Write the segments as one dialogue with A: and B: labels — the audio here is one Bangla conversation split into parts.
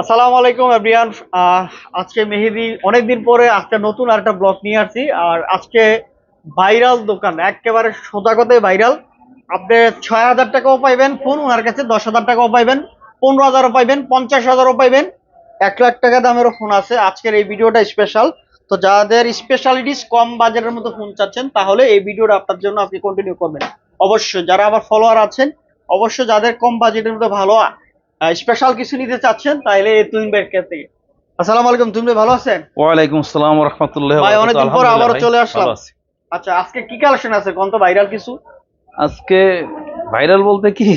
A: আসসালামু আলাইকুম এভরিওয়ান। আজকে মেহেদি অনেকদিন পরে আজকে নতুন আরেকটা ব্লগ নিয়ে আসছি। আর আজকে ভাইরাল দোকান, একেবারে সোজা কথায় ভাইরাল। আপনি 6,000 টাকাও পাইবেন ফোন ওনার কাছে, 10,000 টাকাও পাইবেন, 15,000ও পাইবেন, 50,000ও পাইবেন, 1 লাখ টাকা দামেরও ফোন আছে। আজকের এই ভিডিওটা স্পেশাল। তো যাদের স্পেশালিটিস কম বাজেটের মতো ফোন চাচ্ছেন তাহলে এই ভিডিওটা আপনার জন্য আপনি কন্টিনিউ করবেন। অবশ্যই যারা আবার ফলোয়ার আছেন, অবশ্যই যাদের কম বাজেটের মধ্যে ভালো স্পেশাল কিছু নিতে চাচ্ছেন তাহলে এই তুহিন ভাইয়ের কাছ থেকে। আসসালামু আলাইকুম, তুহিন ভাই ভালো আছেন?
B: ওয়ালাইকুম আসসালাম ওয়া রাহমাতুল্লাহি ওয়া
A: ভাই
B: বারাকাতুহু।
A: অনেকদিন পর আবারও চলে আসলাম।
B: ভালো আছি।
A: আচ্ছা, আজকে কি কালেকশন আছে কোন তো ভাইরাল কিছু?
B: আজকে ভাইরাল বলতে কি,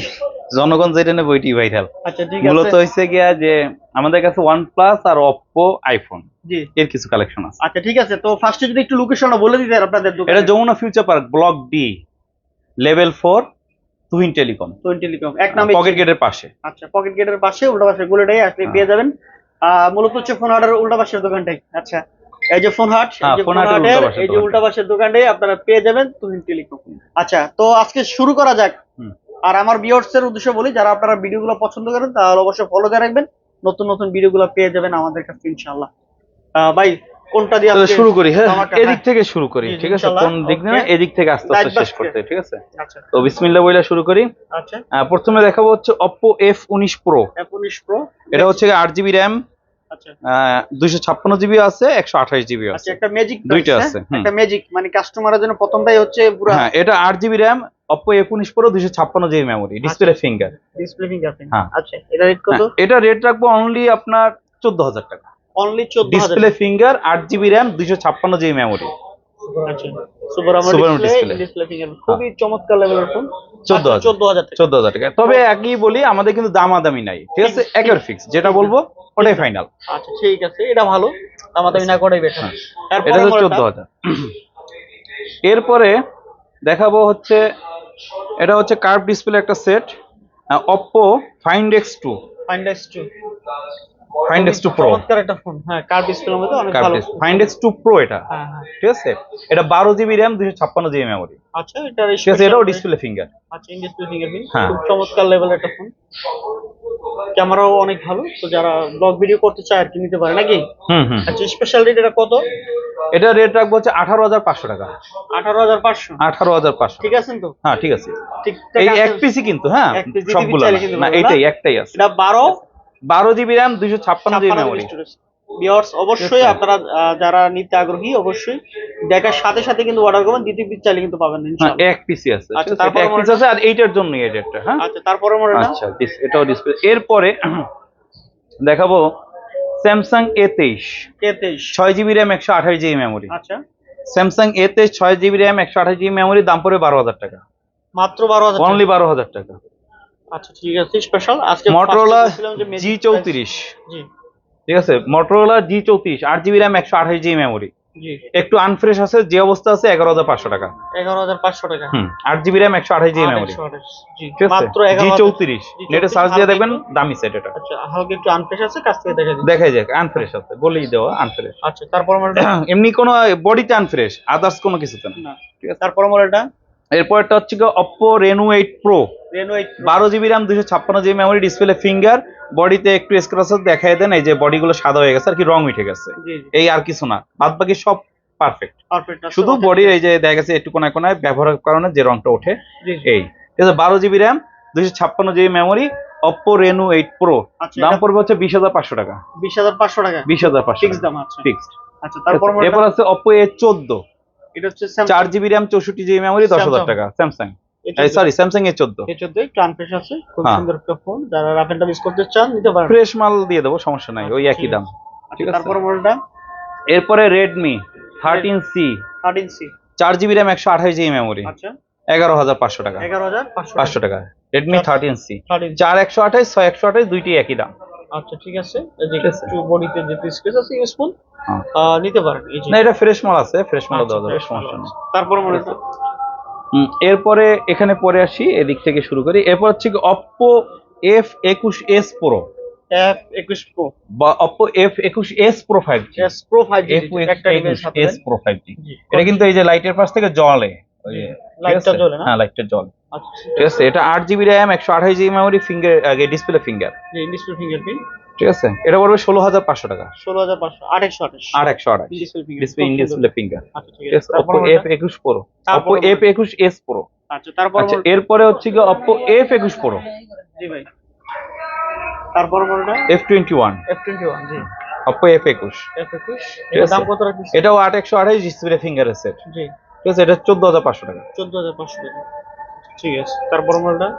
B: জনগণ যেটা নেবে ওইটি ভাইরাল।
A: আচ্ছা ঠিক
B: মূলত
A: আছে।
B: হইছে গিয়া যে আমাদের কাছে OnePlus আর Oppo আইফোন
A: জি
B: এর কিছু কালেকশন আছে।
A: আচ্ছা ঠিক আছে, তো ফার্স্টে যদি একটু লোকেশনটা বলে দিতেন আপনাদের
B: এটা
A: দোকানে।
B: Jamuna future park block D level 4 Tuhin telecom,
A: Tuhin telecom এক নামে।
B: পকেট গেটের পাশে।
A: আচ্ছা, পকেট গেটের পাশে উল্টা পাশে গুলোটাই আসলে পেয়ে যাবেন। মূলত হচ্ছে ফোন হাটের উল্টা পাশের দোকানটাই। আচ্ছা, এই যে ফোন হাট, এই যে
B: ফোন
A: ফোন
B: হাটের
A: হাটের
B: উল্টা পাশের
A: এই যে উল্টা পাশের দোকানটাই আপনারা পেয়ে যাবেন তুহিন টেলিকম। আচ্ছা, তো আজকে শুরু করা যাক। আর আমার ভিউয়ার্স এর উদ্দেশ্যে বলি, যারা আপনারা ভিডিওগুলো পছন্দ করেন তাহলে অবশ্যই ফলো দিয়ে রাখবেন, নতুন নতুন ভিডিওগুলো পেয়ে যাবেন আমাদের কাছে ইনশাআল্লাহ। ভাই কোনটা দিয়ে
B: তাহলে
A: আজকে
B: শুরু করি? হ্যাঁ,
A: আমাকে?
B: এদিক থেকে শুরু করি,
A: জি,
B: ঠিক আছে?
A: ইনশাআল্লাহ।
B: কোন দিক
A: ওকে,
B: না, এদিক থেকে আস্তে আস্তে
A: রাইট
B: শেষ
A: বাস্কে।
B: করতে, ঠিক আছে?
A: আচ্ছা
B: তো বিসমিল্লাহ বইলা শুরু করি।
A: আচ্ছা,
B: প্রথমে দেখাবো হচ্ছে Oppo F19 Pro।
A: F19 Pro।
B: এটা হচ্ছে 8GB RAM,
A: আচ্ছা
B: 256GB আছে, 128GB
A: আচ্ছা,
B: আছে,
A: একটা ম্যাজিক
B: দুইটা আছে।
A: একটা ম্যাজিক মানে কাস্টমারের জন্য প্রথমটাই হচ্ছে পুরো
B: হ্যাঁ, এটা 8GB RAM, Oppo F19 Pro, 256GB memory, display finger.
A: Display fingerprint.
B: হ্যাঁ,
A: আচ্ছা, এটা রেট কত?
B: এটা রেট রাখবো অনলি আপনার 14,000 টাকা।
A: Only 14,000।
B: Display finger, 8GB RAM, 256GB memory.
A: আচ্ছা, super
B: super
A: AMOLED
B: display.
A: Display fingerprint, খুবই চমৎকার লেভেলের ফোন।
B: 14,000
A: 14,000 টাকা।
B: 14,000 টাকা। তবে একই বলি, আমাদের কিন্তু দামাদামি নাই, ঠিক আছে? একের ফিক্স, যেটা বলবো ওটাই ফাইনাল।
A: আচ্ছা ঠিক আছে, এটা ভালো, আমাদের না করাই বেটার।
B: এটা হচ্ছে 14,000। এরপরে দেখাবো হচ্ছে, এটা হচ্ছে কার্ভ ডিসপ্লে একটা set, Oppo Find X2।
A: Find X2
B: Find X2 Pro,
A: চমৎকার একটা ফোন। হ্যাঁ, কার্ভ ডিসপ্লের মধ্যে অনেক ভালো।
B: Find X2 Pro এটা,
A: হ্যাঁ হ্যাঁ।
B: ঠিক আছে? এটা 12GB RAM, 256GB মেমোরি।
A: আচ্ছা, এটা
B: ঠিক আছে, এটাও ডিসপ্লে ফিঙ্গার।
A: আচ্ছা, ইন ডিসপ্লে ফিঙ্গারপ্রিন্ট,
B: হ্যাঁ।
A: খুব চমৎকার লেভেলের একটা ফোন। ক্যামেরাও অনেক ভালো, তো যারা ব্লগ ভিডিও করতে চায় আর কি নিতে পারে নাকি?
B: হুম।
A: আচ্ছা, স্পেশাল রেট এটা কত?
B: এটা রেট রাখবো হচ্ছে 18,500 টাকা।
A: 18,500।
B: 18,500।
A: ঠিক আছেন তো?
B: হ্যাঁ, ঠিক আছে।
A: ঠিকঠাক
B: এই
A: আছে?
B: এক পিসি কিন্তু, হ্যাঁ,
A: এক piece
B: সবগুলো
A: চাইলে কিন্তু
B: না,
A: পারবেন না?
B: এইটাই একটাই আছে।
A: এটা
B: 12GB RAM, 256GB memory.
A: Viewers অবশ্যই
B: ঠিক আছে।
A: আপনারা যারা নিতে আগ্রহী অবশ্যই দেখার সাথে সাথে কিন্তু অর্ডার করবেন, দ্বিতীয় পিস চাইলে কিন্তু পাবেন না
B: হ্যাঁ,
A: ইনশাআল্লাহ।
B: এক পিসি আছে।
A: আচ্ছা,
B: ঠিক আছে?
A: তারপরে
B: এক পিস আছে, আর এইটার জন্যই এই রেটটা। হ্যাঁ,
A: আচ্ছা, তারপরে মডেলটা?
B: আচ্ছা, এটাও ডিসপ্লে। এরপরে দেখাবো Samsung A23,
A: K23।
B: 6GB RAM, 128GB memory.
A: আচ্ছা,
B: Samsung A23, 6GB RAM, 128GB memory, দাম পড়বে 12,000 টাকা।
A: মাত্র 12,000 টাকা।
B: অনলি 12,000 টাকা।
A: আচ্ছা ঠিক আছে, স্পেশাল আজকে
B: Motorola
A: first বলছিলাম যে Magic
B: G34,
A: জি
B: ঠিক আছে? Motorola G34, 8GB RAM, 128GB memory.
A: জি,
B: একটু আনফ্রেশ আছে, যে অবস্থা আছে, 11,500 টাকা।
A: 11,500 টাকা।
B: 8GB RAM, 128GB মেমোরি,
A: 128, জি
B: ঠিক আছে?
A: মাত্র 11,000।
B: G34 নেটে সার্চ দিয়ে দেখবেন, দামি সেট এটা।
A: আচ্ছা, হালকা একটু আনফ্রেশ আছে, কাছ থেকে দেখা দিই।
B: দেখাই যাক, আনফ্রেশ আছে বলেই দেওয়া আনফ্রেশ।
A: আচ্ছা, তারপর মডেলটা?
B: এমনি কোনো বডিতে আনফ্রেশ, আদার্স কোনো কিছুতে না।
A: না,
B: ঠিক আছে,
A: তারপর মডেলটা?
B: এরপরটা হচ্ছে Oppo Reno 8 Pro,
A: Reno 8 Pro।
B: 12GB RAM, 256GB memory, display finger, বডিতে একটু স্ক্র্যাচ দেখাই দেন, এই যে বডিগুলো সাদা হয়ে গেছে আর কি, রং উঠে গেছে,
A: জি জি,
B: এই আর কিছু না, বাদ বাকি সব পারফেক্ট।
A: পারফেক্ট।
B: শুধু বডির এই যে দেখা গেছে একটু কোনায় কোনায় ব্যবহারের কারণে যে রংটা ওঠে,
A: জি জি।
B: এই। ঠিক আছে, 12GB RAM, 256GB memory, Oppo Reno 8 Pro,
A: আচ্ছা,
B: দাম পড়বে হচ্ছে 20,500 টাকা।
A: 20,500 টাকা
B: 20,500
A: ফিক্স দাম। আচ্ছা
B: ফিক্সড।
A: আচ্ছা, তারপর
B: এরপর
A: মডেলটা?
B: আছে Oppo A14,
A: এটা হচ্ছে Samsung
B: 4GB RAM, 64GB memory, 10,000 টাকা। Samsung, sorry, Samsung A14।
A: A14 একটু আনফ্রেশ আছে, খুব
B: হ্যাঁ।
A: সুন্দর একটা ফোন, যারা রাফ এন্ড টাফ ইউজ করতে চান নিতে পারেন।
B: ফ্রেশ মাল দিয়ে দেবো, সমস্যা নাই, ওই একই দাম। ঠিক
A: আচ্ছা,
B: আছে,
A: তারপর মডেলটা?
B: এরপরে Redmi 13C,
A: 13C।
B: 4GB RAM, 128GB memory,
A: আচ্ছা,
B: 11,500 টাকা।
A: 11,500
B: 500 টাকা। Redmi 13C,
A: 13C।
B: 4 128, 6 128, দুইটি একই দাম।
A: আচ্ছা ঠিক আছে, এই যে
B: ঠিক আছে।
A: একটু বডিতে যে স্পেস আছে ইউজফুল,
B: হ্যাঁ।
A: নিতে পারেন এই যে।
B: না, এটা ফ্রেশ মাল আছে, ফ্রেশ মাল
A: আচ্ছা,
B: দেওয়া যাবে,
A: fresh
B: সমস্যা
A: ভালো
B: নেই।
A: আছে। তারপর মডেলটা?
B: এরপরে এখানে পরে আসি, এদিক থেকে শুরু করি। এরপর হচ্ছে কি Oppo F21s Pro,
A: F21 Pro,
B: বা Oppo F21s Pro 5G,
A: S Pro 5G একটা ডিভাইস সাথে
B: F21s Pro 5G।
A: জি।
B: এটা কিন্তু এই যে লাইটের পাশ থেকে জ্বলে, ওই যে,
A: লাইটটা জ্বলে না?
B: হ্যাঁ, লাইটটা জ্বলে।
A: আচ্ছা
B: ঠিক আছে, এটা 8GB RAM, 128GB memory, finger আগে ডিসপ্লে ফিঙ্গার।
A: জি, ডিসপ্লে ফিঙ্গারপ্রিন্ট।
B: ঠিক আছে, এটা পড়বে 16,500 টাকা।
A: 16,500, 828
B: 828 ডিসপ্লে ইন ডিসপ্লে ফিঙ্গার।
A: আচ্ছা ঠিক
B: ঠিক
A: আছে।
B: আছে, Oppo F21 Pro, Oppo F21s Pro।
A: আচ্ছা তারপর
B: আচ্ছা এরপরে হচ্ছে কি Oppo F21 Pro,
A: জি ভাই, তারপর মডেলটা
B: F21,
A: F21, জি
B: Oppo F21।
A: F21,
B: ঠিক
A: এর
B: আছে,
A: দাম কত রাখছেন?
B: এটাও 828 ডিসপ্লে ফিঙ্গারের সেট।
A: জি
B: ঠিক আছে, এটা 14,500 টাকা।
A: 14,500 টাকা, ঠিক আছে। তারপর মডেলটা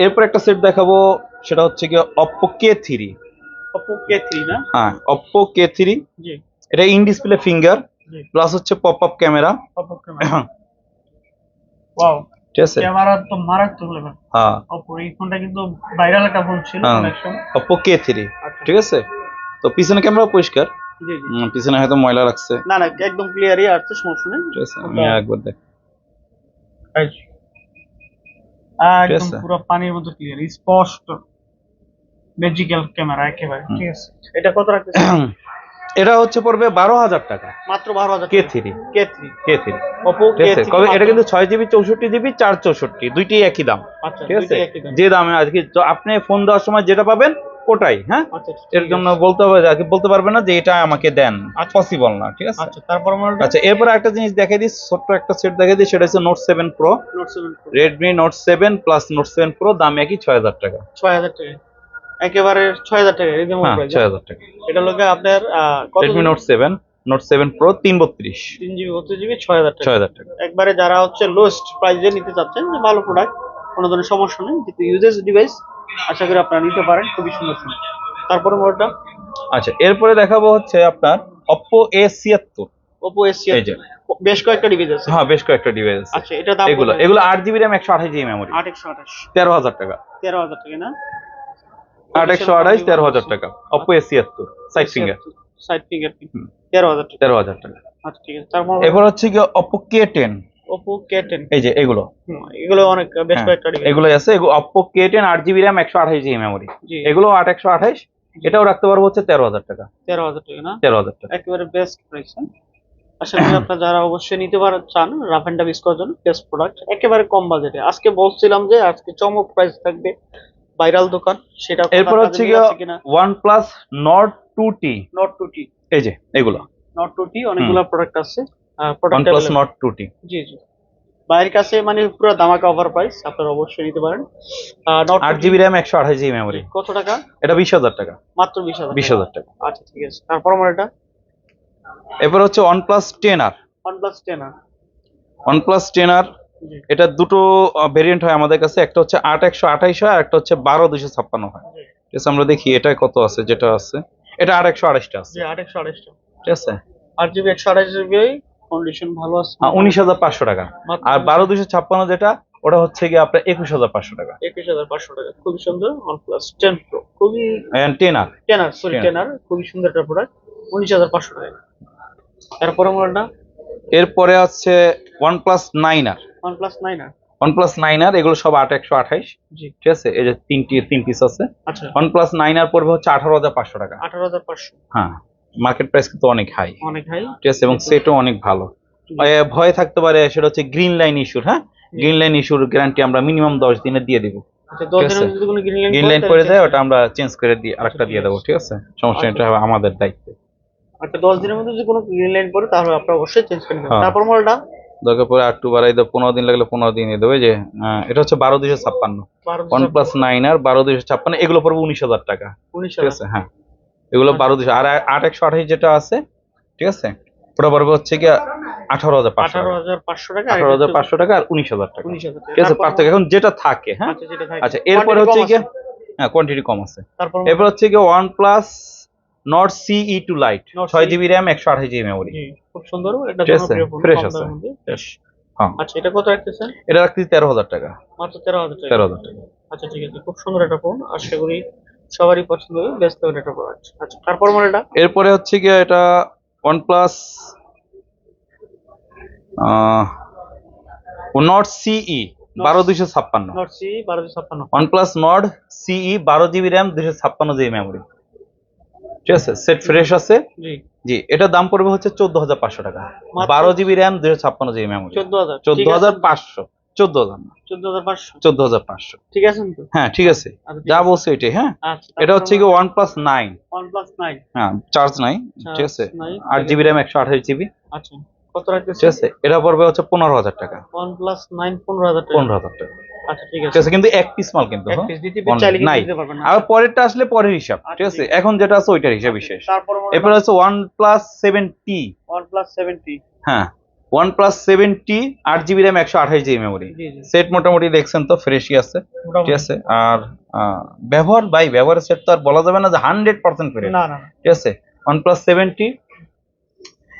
B: এরপর একটা সেট দেখাবো, সেটা হচ্ছে কি Oppo K3।
A: Oppo K3 না?
B: হ্যাঁ, Oppo K3,
A: জি
B: এটা ইন ডিসপ্লে ফিঙ্গার
A: জি,
B: প্লাস হচ্ছে pop up camera.
A: Oppo camera, wow,
B: ঠিক আছে,
A: ক্যামেরা তো মারাত্মক লেভেল।
B: হ্যাঁ
A: Oppo এই ফোনটা কিন্তু ভাইরাল একটা ফোন ছিল
B: হ্যাঁ,
A: অনেক সময়।
B: Oppo K3।
A: আচ্ছা।
B: ঠিক আছে, তো পিছনে ক্যামেরা পরিষ্কার,
A: জি জি,
B: পিছনে হয়তো ময়লা রাখছে।
A: না না একদম ক্লিয়ারই আসছে, সমস্যা নেই।
B: ঠিক আছে, আমি একবার দেখ।
A: এই যে, একদম
B: আছে।
A: পুরো পানির মতো ক্লিয়ার, স্পষ্ট ম্যাজিক্যাল ক্যামেরা একেবারে। ঠিক আছে, এটা কত রাখতেছেন?
B: এটা হচ্ছে পড়বে 12,000 টাকা।
A: মাত্র 12,000
B: K3,
A: K3,
B: K3।
A: Oppo
B: ঠিক আছে,
A: K3
B: তবে এটা কিন্তু 6GB 64GB 464, দুইটাই একই দাম।
A: আচ্ছা,
B: ঠিক আছে,
A: দুইটাই একই দাম।
B: যে দামে আজকে আপনি ফোন দেওয়ার সময় যেটা পাবেন ওটাই। হ্যাঁ,
A: আচ্ছা
B: এর জন্য বলতে হবে, আগে বলতে পারবে না যে এটা আমাকে দেন, পসিবল না। ঠিক আছে,
A: আচ্ছা তারপর মডেলটা
B: আচ্ছা এরপর একটা জিনিস দেখাই দিই, ছোট্ট একটা সেট দেখাই দিই, সেটা হচ্ছে Note 7 Pro,
A: Note 7 Pro,
B: Redmi Note 7 plus Note 7 Pro, দাম একই 6,000 টাকা।
A: 6,000 টাকা, একেবারে 6,000 টাকা রিজনেবল
B: হ্যাঁ,
A: প্রাইস।
B: 6,000 টাকা।
A: এটা লোকে আপনার কত?
B: Redmi Note 7 Pro 332,
A: 3GB 32GB 6,000 টাকা।
B: 6,000 টাকা।
A: একবারে যারা হচ্ছে লোয়েস্ট প্রাইসে নিতে চাচ্ছেন, যে ভালো প্রোডাক্ট, কোনো ধরনের সমস্যা নেই, যেহেতু ইউজেস ডিভাইস, আশা করি আপনারা নিতে পারেন, খুবই সুন্দর সুন্দর। তারপরে মডেলটা
B: আচ্ছা এরপরে দেখাবো হচ্ছে আপনার Oppo A76।
A: Oppo A76,
B: এই যে,
A: বেশ কয়েকটা ডিভাইস আছে।
B: হ্যাঁ বেশ কয়েকটা ডিভাইস।
A: আচ্ছা এটা দাম
B: এগুলো এগুলো 8GB RAM 128GB মেমোরি,
A: 828,
B: 13,000 টাকা।
A: 13,000 টাকা না?
B: 828 13,000 টাকা, Oppo A76 side finger,
A: side finger 13,000 টাকা।
B: 13,000 টাকা।
A: আচ্ছা ঠিক আছে, তারপর
B: এরপর হচ্ছে কি Oppo K10।
A: Oppo K10,
B: এই যে এগুলো,
A: এগুলো অনেক বেশ
B: হ্যাঁ,
A: কয়েকটা ডিভাইস।
B: এগুলো আছে, Oppo K10 8GB RAM 128GB memory,
A: জি,
B: এগুলো 828, এটাও রাখতে পারবো হচ্ছে 13,000 টাকা।
A: 13,000 টাকা না?
B: 13,000 টাকা।
A: একেবারে বেস্ট প্রাইস। আশা করি আপনারা যারা অবশ্যই নিতে পারেন চান রাফ এন্ড টাফ ইউজ করার জন্য, বেস্ট প্রোডাক্ট, একেবারে কম বাজেটে। আজকে বলছিলাম যে আজকে চমক প্রাইস থাকবে, ভাইরাল দোকান, সেটা
B: এরপর হচ্ছে কি OnePlus Nord 2T।
A: Nord 2T,
B: এই যে এগুলো
A: Nord 2T অনেকগুলো প্রোডাক্ট আছে, প্রোডাক্ট
B: OnePlus Nord 2T।
A: জি জি, বাইরের কাছে মানে পুরো ধামাকা অফার প্রাইস, আপনারা অবশ্যই নিতে পারেন। Nord
B: 8GB RAM 128GB memory,
A: কত টাকা?
B: এটা 20,000 টাকা।
A: মাত্র 20,000,
B: 20,000 টাকা।
A: আচ্ছা ঠিক আছে, তারপর আমার এটা
B: এরপর হচ্ছে OnePlus 10R।
A: OnePlus 10R,
B: OnePlus 10R,
A: জি
B: এটা দুটো ভেরিয়েন্ট হয় আমাদের কাছে, একটা হচ্ছে 8/128 হয় আর একটা হচ্ছে 12/256 হয়।
A: জি
B: ঠিক আছে, আমরা দেখি এটা কত আছে, যেটা আছে এটা 8/128টা আছে।
A: জি, 828 টা,
B: ঠিক আছে,
A: 8GB 128GB, কন্ডিশন ভালো আছে।
B: 19,500 টাকা।
A: মাত্র
B: আর 12/256 যেটা, ওটা হচ্ছে কি আপনার 21,500 টাকা।
A: 21,500 টাকা, খুবই সুন্দর। OnePlus 10 Pro, খুবই
B: 10R,
A: 10R, sorry
B: 10R
A: 10R, খুবই সুন্দর একটা প্রোডাক্ট, 19,500 টাকা। তারপরে মডেলটা
B: এরপরে আছে OnePlus 9R।
A: OnePlus 9R,
B: OnePlus 9R এগুলো সব 8/128।
A: জি
B: ঠিক আছে, এই যে তিন পিস আছে।
A: আচ্ছা,
B: OnePlus 9R পড়বে হচ্ছে 18,500 টাকা।
A: 18,500,
B: হ্যাঁ, মার্কেট প্রাইস কিন্তু অনেক হাই।
A: অনেক হাই।
B: ঠিক আছে, এবং সেটও অনেক ভালো। ভয় থাকতে পারে সেটা হচ্ছে গ্রিন লাইন ইস্যুর। হ্যাঁ, গ্রিন লাইন ইস্যুর গ্যারান্টি আমরা মিনিমাম 10 দিনে দিয়ে দিব।
A: আচ্ছা 10 দিনের মধ্যে যদি কোনো
B: গ্রিন লাইন করে যায় ওটা আমরা চেঞ্জ করে দিয়ে আরেকটা দিয়ে দেবো। ঠিক আছে, সমস্যা নেই, এটা আমাদের দায়িত্ব।
A: আচ্ছা 10 দিনের মধ্যে যদি কোনো গ্রিন লাইন পড়ে তাহলে আপনারা অবশ্যই চেঞ্জ করে নেবেন।
B: হ্যাঁ।
A: তারপর মডেলটা
B: দরকার পরে আর একটু বাড়াই দেবো, 15 দিন লাগলে 15 দিন দিয়ে দেবে। যে এটা হচ্ছে 12/256,
A: 12,000,
B: OnePlus 9R 12/256, এগুলো পড়বে 19,000 টাকা। ঠিক
A: 19,000,
B: আছে, হ্যাঁ এগুলো 12/200। আর 8/128 যেটা আছে, ঠিক আছে, ওটা পড়বে হচ্ছে কি 18,500 টাকা।
A: 18,500 টাকা,
B: 18,500 টাকা আর 19,000 টাকা।
A: 19,000 টাকা।
B: ঠিক আছে, পার্থক্য এখন যেটা থাকে। হ্যাঁ,
A: আচ্ছা যেটা থাকে।
B: আচ্ছা এরপরে হচ্ছে কি, হ্যাঁ কোয়ান্টিটি কম আছে। এরপর হচ্ছে কি OnePlus Nord CE2 Lite, 6GB RAM 128GB memory.
A: জি, খুব সুন্দর, এটা
B: ঠিক আছে,
A: জনপ্রিয় ফোন,
B: ফ্রেশ
A: কম
B: আছে।
A: দামের মধ্যে।
B: হ্যাঁ,
A: আচ্ছা এটা কত রাখতেছেন?
B: এটা রাখছি 13,000 টাকা।
A: মাত্র 13,000 টাকা।
B: 13,000 টাকা।
A: আচ্ছা ঠিক আছে, খুব সুন্দর একটা ফোন, আশা করি সবারই পছন্দ হবে, বেস্ট লেভেল একটা প্রোডাক্ট। আচ্ছা তারপর মডেলটা
B: এরপরে হচ্ছে কি এটা OnePlus Nord CE 12/256,
A: Nord CE 1256,
B: OnePlus Nord CE 12GB RAM 256GB memory. ঠিক আছে, সেট ফ্রেশ আছে।
A: জি
B: জি, এটার দাম পড়বে হচ্ছে 14,500 টাকা।
A: মাত্র
B: 12GB RAM 256GB মেমোরি,
A: 14,000,
B: 14,500। 14,000 না,
A: 14,500
B: 14,500।
A: ঠিক আছে তো?
B: হ্যাঁ ঠিক আছে,
A: আচ্ছা, ঠিক
B: যা
A: আছে।
B: বলছো এটাই। হ্যাঁ,
A: আচ্ছা,
B: এটা
A: তারপর
B: হচ্ছে কি OnePlus 9।
A: OnePlus 9
B: হ্যাঁ, চার্জ নাই, ঠিক আছে।
A: 9
B: 8 GB RAM 128 GB,
A: আচ্ছা, কত রাখতেছে?
B: ঠিক আছে। এটা পড়বে হচ্ছে 15,000 টাকা।
A: OnePlus 9 15,000 টাকা।
B: 15,000 টাকা,
A: আচ্ছা, ঠিক
B: ঠিক
A: আছে।
B: আছে। কিন্তু এক পিস মাল কিন্তু,
A: এক
B: হ্যাঁ,
A: পিস দিতে
B: Only
A: চাইলে কিন্তু
B: নাই।
A: দিতে পারবেন না।
B: আর পরেরটা আসলে পরের হিসাব,
A: আচ্ছা,
B: ঠিক আছে।
A: ঠিক আছে।
B: এখন যেটা আছে ওইটার হিসাব বিশেষ।
A: তারপর
B: এরপর হচ্ছে OnePlus 7T।
A: OnePlus 7T
B: হ্যাঁ, OnePlus 7T 8 GB RAM 128 GB memory.
A: জি, জি।
B: সেট মোটামুটি দেখছেন তো ফ্রেশই আছে,
A: মোটামুটি।
B: ঠিক আছে। আর ব্যবহারের সেট তো আর বলা যাবে না যে 100% ফ্রেশ,
A: না, না, না।
B: ঠিক আছে। OnePlus 7T,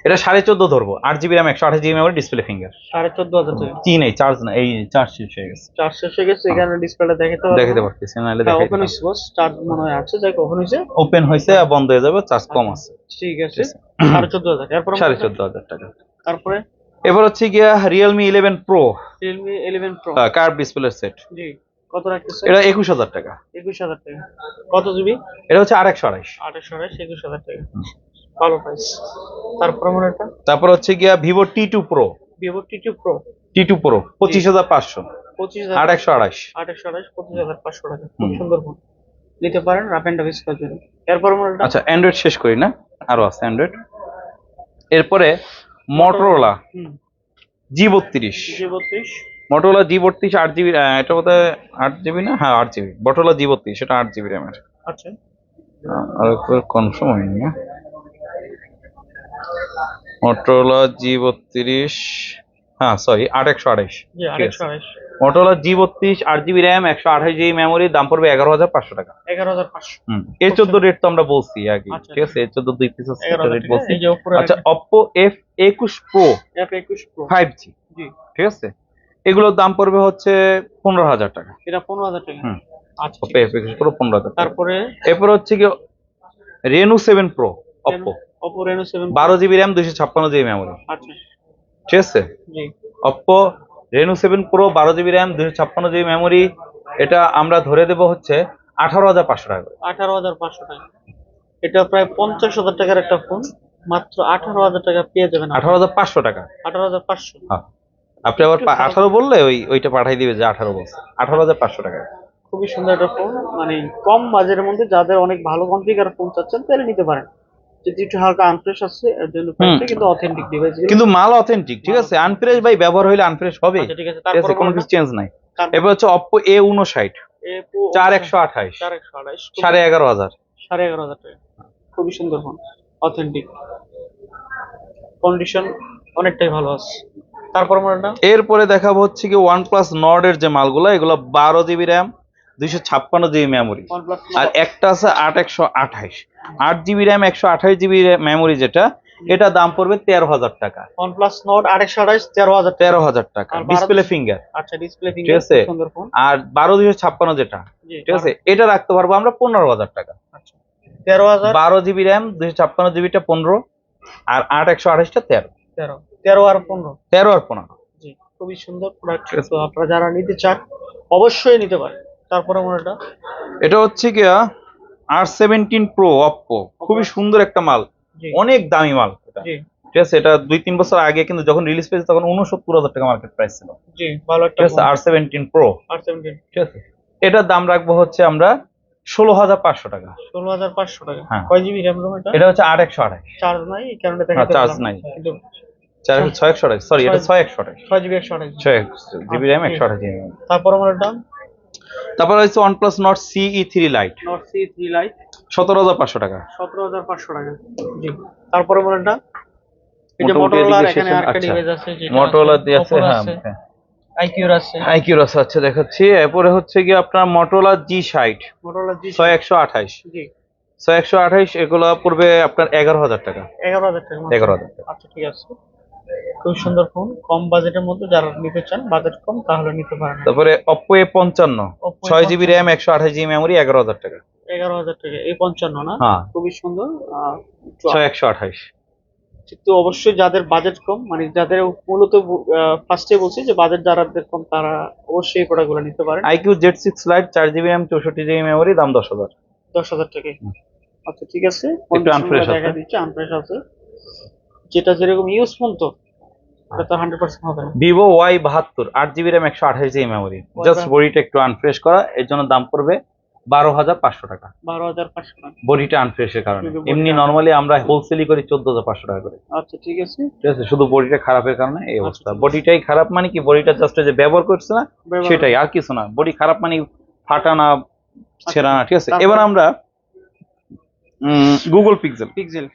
B: এটা 14.5 ধরবো, 8 GB RAM 128 GB memory, display finger.
A: 14,500 টাকা।
B: কি নেই, চার্জ না, এই চার্জ শেষ হয়ে গেছে।
A: চার্জ শেষ হয়ে গেছে, এখানে ডিসপ্লেটা দেখাতে পারবো
B: দেখাতে
A: না।
B: পারতেছি, নাহলে
A: হ্যাঁ,
B: দেখাইতে
A: ওপেন হইছে বস, চার্জ মনে হয় আছে, যাই ওপেন হইছে।
B: ওপেন হয়েছে আর বন্ধ হয়ে যাবে, চার্জ কম আছে।
A: ঠিক আছে,
B: ঠিক আছে।
A: 14,500 এরপর
B: 14,500 টাকা।
A: তারপরে
B: এবার হচ্ছে গিয়া Realme 11 Pro
A: Realme 11 Pro
B: curve display set.
A: জি, কত রাখতেছে?
B: এটা 21,000 টাকা।
A: 21,000 টাকা। কত জিবি?
B: এটা হচ্ছে 828।
A: 2828 21,000 টাকা। ভালো প্রাইস। তারপর মনে এটা
B: তারপর হচ্ছে গিয়া Vivo T2 Pro।
A: Vivo T2 Pro
B: T2 Pro 25,500।
A: 25,000
B: 828।
A: 2828 25,500 টাকা। খুব সুন্দর ফোন, নিতে পারেন রাফ এন্ড টাফ কাজ জন্য। এরপর মডেলটা
B: আচ্ছা, অ্যান্ড্রয়েড শেষ করি না, আরো আছে অ্যান্ড্রয়েড। এরপরে Motorola G32।
A: G32
B: Motorola G32 8 GB, এটা বোধহয় 8 GB না, হ্যাঁ 8 GB। Motorola G32, সেটা 8 GB RAM এর।
A: আচ্ছা,
B: আর একটু কনফার্ম হয়নি না। Motorola G32, হ্যাঁ সরি 8128।
A: জি 2828
B: Motorola G32 8 GB RAM 128 GB memory, দাম পড়বে 11,500 টাকা।
A: 11,500
B: A14 রেট তো আমরা বলছি আগে,
A: আচ্ছা,
B: ঠিক আছে। A14 দুই পিস আছে,
A: 11,000
B: রেট
A: টাকা।
B: বলছি।
A: এই যে উপরে
B: আচ্ছা, Oppo F21 Pro
A: F21 Pro
B: 5G,
A: জি,
B: ঠিক আছে। এগুলোর দাম পড়বে হচ্ছে 15,000 টাকা।
A: এটা 15,000 টাকা। আচ্ছা,
B: Oppo F21 Pro 15,000 টাকা।
A: তারপরে
B: এরপর হচ্ছে কি Reno 7 Pro Oppo
A: Oppo Reno 7
B: 12 GB RAM 256 GB memory,
A: আচ্ছা,
B: ঠিক আছে।
A: জি,
B: Oppo Reno 7 Pro 12 GB RAM 256 GB memory, এটা আমরা ধরে দেব হচ্ছে 18,500 টাকা।
A: 18,500 টাকা। এটা প্রায় 50,000 টাকার একটা ফোন, মাত্র 18,000 টাকা পেয়ে যাবেন।
B: 18,500 টাকা।
A: 18,500
B: হ্যাঁ, আপনি আবার 18 বললে ওইটা পাঠাই দিবে যে 18 বলছে। 18,500 টাকা।
A: খুবই সুন্দর একটা ফোন, মানে কম বাজেটের মধ্যে যাদের অনেক ভালো কনফিগার ফোন চাচ্ছেন তাহলে নিতে পারেন। যদি একটু হালকা আনফ্রেশ আছে এর জন্য প্রাইসটা, কিন্তু অথেন্টিক ডিভাইস।
B: কিন্তু মাল অথেন্টিক, ঠিক আছে। আনফ্রেশ ভাই, ব্যবহার হইলে আনফ্রেশ হবে,
A: আচ্ছা, ঠিক আছে।
B: ঠিক আছে,
A: তারপরে
B: কোনো কিছু চেঞ্জ নাই। এবার হচ্ছে Oppo A59 4128
A: 4128
B: 11,500।
A: 11,500 টাকা। খুবই সুন্দর ফোন, অথেন্টিক, কন্ডিশন অনেকটাই ভালো আছে। তারপর মডেলটা
B: এরপরে দেখাবো হচ্ছে কি OnePlus Nord এর যে মালগুলো, এগুলো 12 GB RAM 256 GB memory.
A: OnePlus
B: আর একটা আছে 8128 8 GB RAM 128 GB মেমোরি, যেটা এটা দাম পড়বে 13,000 টাকা।
A: OnePlus Nord 828 13,000 টাকা।
B: 13,000 টাকা,
A: আর
B: ডিসপ্লে ফিঙ্গার।
A: আচ্ছা, ডিসপ্লে
B: ঠিক
A: ফিঙ্গার,
B: আছে।
A: খুব সুন্দর ফোন।
B: আর 12,256 যেটা,
A: জি,
B: ঠিক আছে, এটা রাখতে পারবো আমরা 15,000 টাকা।
A: আচ্ছা, 13,000
B: 12 GB RAM 256 GB টা 15, আর 8128 টা 13।
A: 13 আর 15
B: 13 আর 15।
A: জি, খুবই সুন্দর প্রোডাক্ট। তো আপনারা যারা নিতে চান অবশ্যই নিতে পারেন। তারপরে মডেলটা
B: এটা হচ্ছে গিয়া R17 Pro Oppo, খুবই সুন্দর একটা মাল,
A: জি,
B: অনেক দামি মাল এটা,
A: জি,
B: ঠিক আছে। এটা 2-3 বছর আগে কিন্তু যখন রিলিজ পেয়েছে তখন 69,000 টাকা মার্কেট প্রাইস ছিল,
A: জি, ভালো একটা
B: ঠিক আছে। R17 Pro,
A: R17
B: ঠিক আছে। এটার দাম রাখবো হচ্ছে আমরা 16,500 টাকা।
A: 16,500 টাকা।
B: হ্যাঁ।
A: কয় জিবি র‍্যাম রম এটা?
B: এটা হচ্ছে 828।
A: চার্জ নাই, এই কারণে
B: হ্যাঁ,
A: দেখাতে
B: চার্জ
A: পারলাম না।
B: নাই।
A: কিন্তু
B: 628, সরি, এটা 628।
A: 6 জিবি 128
B: 6 জিবি RAM 128 GB।
A: তারপরে মডেলটা
B: তারপর হচ্ছে OnePlus Nord CE3 Lite
A: Nord CE3 Lite
B: 17,500 টাকা।
A: 17,500 টাকা। জি, তারপরে মডেলটা এই যে
B: মোটামুটি
A: Motorola,
B: এদিকে
A: এখানে
B: শেষ।
A: আরেকটা
B: আচ্ছা,
A: ডিভাইস আছে, যেটা
B: Motorola দিয়ে আছে,
A: Oppo
B: হ্যাঁ,
A: IQ আছে,
B: IQ আছে, আচ্ছা দেখাচ্ছি। এরপরে হচ্ছে কি আপনার Motorola G60
A: Motorola G
B: 6128
A: জি
B: 6128, এগুলো পড়বে আপনার 11,000 টাকা।
A: 11,000 টাকা মাত্র।
B: 11,000 টাকা।
A: আচ্ছা, ঠিক আছে। খুব সুন্দর ফোন, কম বাজেটের মধ্যে যারা নিতে চান, বাজেট কম, তাহলে নিতে পারেন।
B: তারপরে Oppo A55
A: Oppo
B: 6 GB RAM 128 GB memory, 11,000 টাকা।
A: 11,000 টাকা। এই 55 না,
B: হ্যাঁ,
A: খুবই সুন্দর।
B: 6128।
A: কিন্তু অবশ্যই যাদের বাজেট কম, মানে যাদের মূলত ফার্স্টে বলছি যে বাজেট যাদের কম, তারা অবশ্যই এই প্রোডাক্টগুলো নিতে পারেন।
B: IQ Z6 Lite 4 GB RAM 64 GB memory, দাম 10,000।
A: 10,000 টাকায়। আচ্ছা, ঠিক আছে।
B: একটু আনফ্রেশ
A: দেখা
B: আছে।
A: দিচ্ছে, আনফ্রেশ আছে, যেটা যেরকম ইউজ ফোন তো এটা তো 100% হবে না।
B: Vivo Y72 8 GB RAM 128 GB memory, just বডিটা একটু আনফ্রেশ করা, এর জন্য দাম পড়বে 12,500 টাকা।
A: 12,500 টাকা।
B: বডিটা আনফ্রেশের কারণে,
A: শুধু
B: এমনি
A: বডিটা
B: নরমালি আমরা হোলসেলই করি 14,500 টাকা করে।
A: আচ্ছা ঠিক আছে।
B: ঠিক আছে, শুধু বডিটা খারাপের কারণে এই অবস্থা।
A: আচ্ছা।
B: বডিটাই খারাপ মানে কি, বডিটা জাস্ট যে ব্যবহার করছে না
A: ব্যবহার-
B: সেটাই, আর কিছু না। বডি খারাপ মানে ফাটা না, ছেঁড়া না। ঠিক আছে,
A: তারপর-
B: এবার আমরা গুগল পিক্সেল
A: পিক্সেল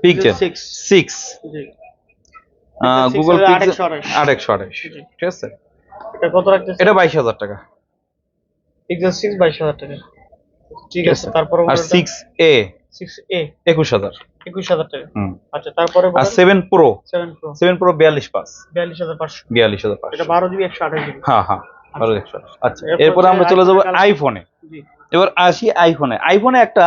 B: পিক্সেল
A: 6 জি।
B: Google
A: Pixel
B: pixel
A: 828
B: 828।
A: জি।
B: ঠিক আছে,
A: এটা কত রাখতেছে?
B: এটা 22,000 টাকা।
A: পিক্সেল 6 22,000 টাকা। ঠিক আছে, তারপর
B: আর 6A
A: 6A
B: 21,000।
A: 21,000 টাকা।
B: হুম।
A: আচ্ছা তারপরে
B: আর 7 Pro
A: 7 Pro
B: 42,500।
A: 42,500।
B: 42,500।
A: এটা 12 জিবি 128 জিবি।
B: হ্যাঁ হ্যাঁ, 12,128। আচ্ছা,
A: এরপর
B: এরপর আমরা
A: হচ্ছে
B: চলে যাবো
A: iPhone-এর
B: আইফোনে।
A: জি।
B: এবার আসি আইফোনে। আইফোনে একটা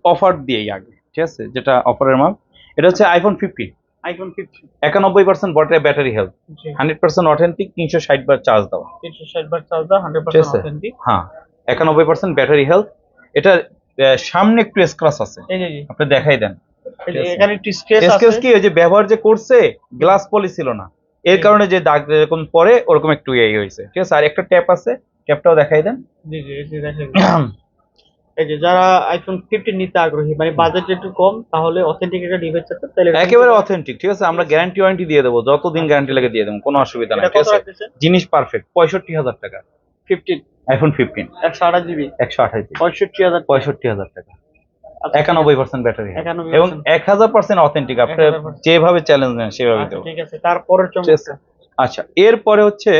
B: অফার দিয়েই আগে, ঠিক আছে, যেটা অফারের মাল। এটা হচ্ছে আইফোন 15।
A: আইফোন 15
B: 91% ব্যাটারি হেলথ,
A: জি।
B: 100% অথেন্টিক, 360 বার চার্জ দেওয়া।
A: 360 বার চার্জ দাও,
B: ঠিক
A: 100%
B: আছে,
A: অথেন্টিক।
B: হ্যাঁ, 91% ব্যাটারি হেলথ। এটা সামনে একটু স্ক্র্যাচ আছে,
A: এই যে জি।
B: আপনি দেখাই দেন।
A: এই যে এখানে একটু স্ক্র্যাচ
B: স্ক্র্যাচ
A: আছে।
B: কি, ওই যে ব্যবহার যে করছে, গ্লাস পলি ছিল না, এর কারণে যে দাগ এরকম পরে ওরকম একটু ইয়ে হয়েছে। ঠিক আছে, আর একটা ট্যাপ আছে, ট্যাপটাও দেখাই দেন।
A: জি জি, এই যে দেখেন। এই যে যারা আইফোন 15 নিতে আগ্রহী, মানে বাজেট একটু কম, তাহলে অথেন্টিক একটা ডিভাইস আছে, তাহলে এটা
B: একেবারে অথেন্টিক। ঠিক আছে, আমরা গ্যারান্টি ওয়ারেন্টি দিয়ে দেবো, যতদিন গ্যারান্টি লাগে দিয়ে দেবো, কোনো অসুবিধা নাই।
A: এটা
B: ঠিক
A: কত
B: আছে,
A: রাখতেছে?
B: জিনিস পারফেক্ট। 65,000 টাকা
A: 15
B: আইফোন 15
A: 128 জিবি
B: 128 জিবি
A: 65,000
B: 65,000 টাকা।
A: আচ্ছা,
B: 91% ব্যাটারি
A: 91%
B: এবং 1000% অথেন্টিক। আপনি
A: 1000%
B: যেভাবে চ্যালেঞ্জ নেন সেভাবে
A: আচ্ছা
B: দেবো।
A: ঠিক আছে, তারপরের
B: ঠিক আছে,
A: চমকটা।
B: আচ্ছা, এরপরে হচ্ছে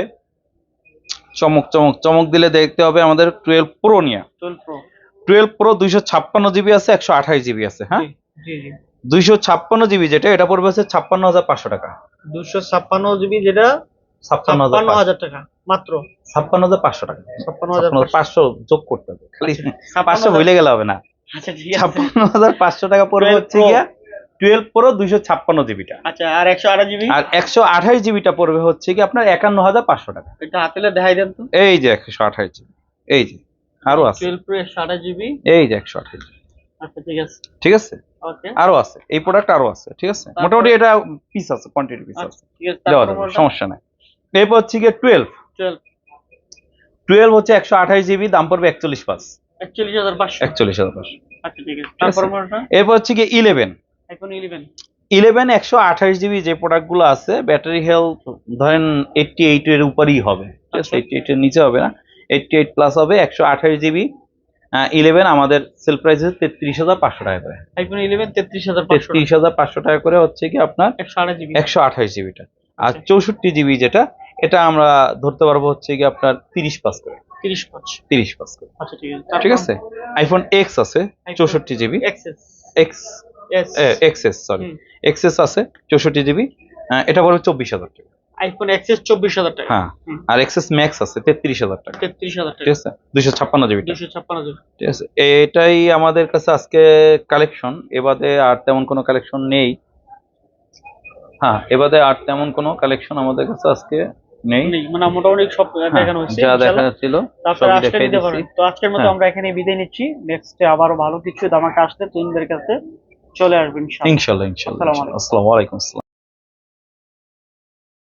B: চমক চমক চমক দিলে দেখতে হবে আমাদের 12 প্রো নিয়ে।
A: 12 প্রো
B: 12 প্রো 256 জিবি আছে, 128 জিবি আছে। হ্যাঁ,
A: জি জি।
B: 256 জিবি যেটা, এটা পড়বে হচ্ছে 56,500 টাকা।
A: 256 জিবি যেটা
B: 56,500
A: টাকা মাত্র।
B: 56,500 টাকা।
A: 56,500
B: 500 যোগ করতে হবে, খালি 500 ভুলে গেলে হবে না।
A: আচ্ছা ঠিক আছে।
B: 56,500 টাকা পড়বে
A: 12
B: হচ্ছে
A: Pro
B: গিয়া 12 প্রো 256 জিবিটা।
A: আচ্ছা, আর 128 জিবি?
B: আর 128 জিবিটা পড়বে হচ্ছে কি আপনার 51,500 টাকা।
A: এটা হাতেলে দেখাই দেন তো।
B: এই যে 128 জিবি, এই যে আরো আছে,
A: 12 প্রো 128 জিবি।
B: এই যে 128 জিবি।
A: আচ্ছা ঠিক আছে।
B: ঠিক আছে,
A: ওকে
B: আরো আছে, এই প্রোডাক্ট আরো আছে। ঠিক আছে, মোটামুটি এটা পিস আছে, কোয়ান্টিটি পিস আছে,
A: ঠিক আছে।
B: দেওয়া
A: তারপর
B: যাবে, সমস্যা নাই। এরপর হচ্ছে গিয়ে 12
A: 12
B: হচ্ছে 128 জিবি, দাম পড়বে 41,500।
A: 41,500।
B: 41,500।
A: আচ্ছা ঠিক আছে। তারপর মডেলটা
B: এরপর হচ্ছে গিয়ে 11
A: আইফোন 11
B: 128 জিবি যে প্রোডাক্টগুলো আছে, ব্যাটারি হেলথ ধরেন 88 এর উপরই হবে। ঠিক আছে, 88 এর নিচে হবে না, 88 প্লাস হবে। 128 জিবি 11 আমাদের সেল প্রাইস হচ্ছে 33,500 টাকা করে।
A: আইফোন 11 33,500
B: 33,500 টাকা করে হচ্ছে কি আপনার
A: 128 জিবি
B: 128 জিবিটা। আর 64 জিবি যেটা, এটা আমরা ধরতে পারবো হচ্ছে কি আপনার 30 করে।
A: 30
B: করে।
A: আচ্ছা ঠিক আছে।
B: ঠিক আছে, আইফোন এক্স আছে 64 GB,
A: XS
B: x XS sorry XS আছে 64 জিবি, এটা পড়বে 24,000 টাকা।
A: আইফোন এক্সএস 24,000 টাকা।
B: হ্যাঁ, আর এক্সএস ম্যাক্স আছে 33,000 টাকা।
A: 33,000
B: ঠিক
A: টাকা।
B: আছে, 256 জিবি।
A: 256 জিবি।
B: ঠিক আছে, এটাই আমাদের কাছে আজকে কালেকশন। এবারে আর তেমন কোনো কালেকশন নেই। হ্যাঁ, এবারে আর তেমন কোনো কালেকশন আমাদের কাছে আজকে নেই।
A: মানে মোটামুটি সব দেখানো হয়েছে,
B: যা দেখা যাচ্ছিল
A: তারপরে
B: সবই
A: আজকে
B: দেখাই
A: নিতে
B: দিচ্ছি।
A: পারেন। তো আজকের মতো আমরা এখানে বিদায় নিচ্ছি। নেক্সট আবারও ভালো কিছু দামাকা আসলে তোমাদের কাছে চলে আসবেন ইনশাআল্লাহ।
B: ইনশাআল্লাহ। আসসালামু আলাইকুম।